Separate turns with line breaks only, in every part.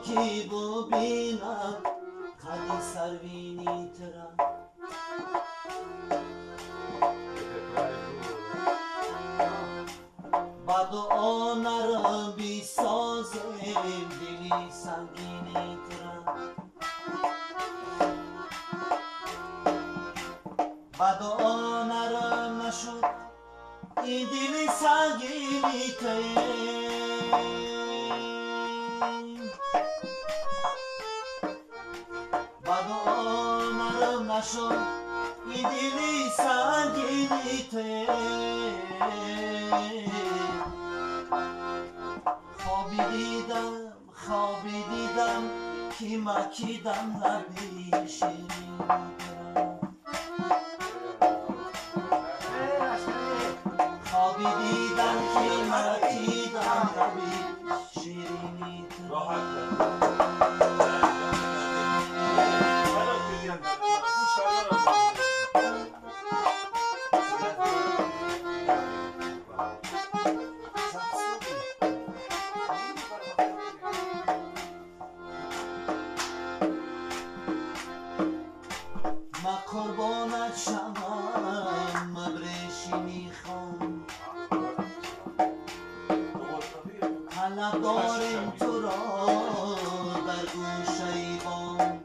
کی ببینم قد سروینی ترا با دعا نرم بی سازم دلی سنگینی ترا با دعا نرم نشد این دلی سنگینی ترا با دعا نرم نشد این دلی سنگینی ترا خوابی دیدم که مکیدم لبی شیرین خوابی دیدم که مکیدم لبی شیرینی قربانت شوم مبرشینی خان طلب دارم تو را در گوشه بام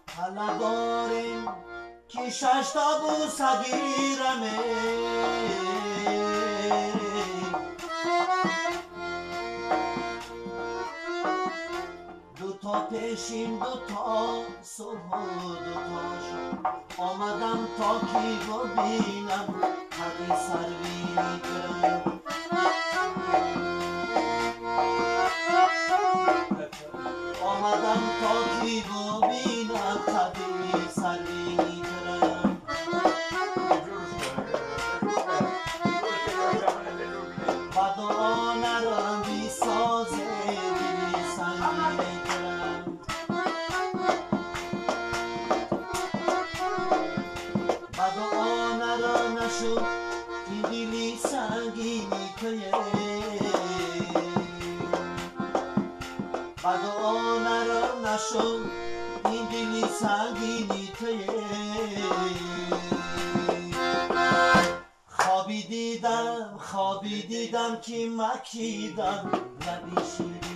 طلب دارم که شش تا بوسگیرمه دوتا پیشین دوتا صبح و دوتا شب آمدم تا کی ببینم قد سروینی ترا آمدم تا کی ببینم قد سروینی ترا با دعا نرم بی سازه دلی سنگینی شد این دلی سنگینی که با دعا نرم نشد این دلی سنگینی که خوابی دیدم که مکیدم لبی شیرین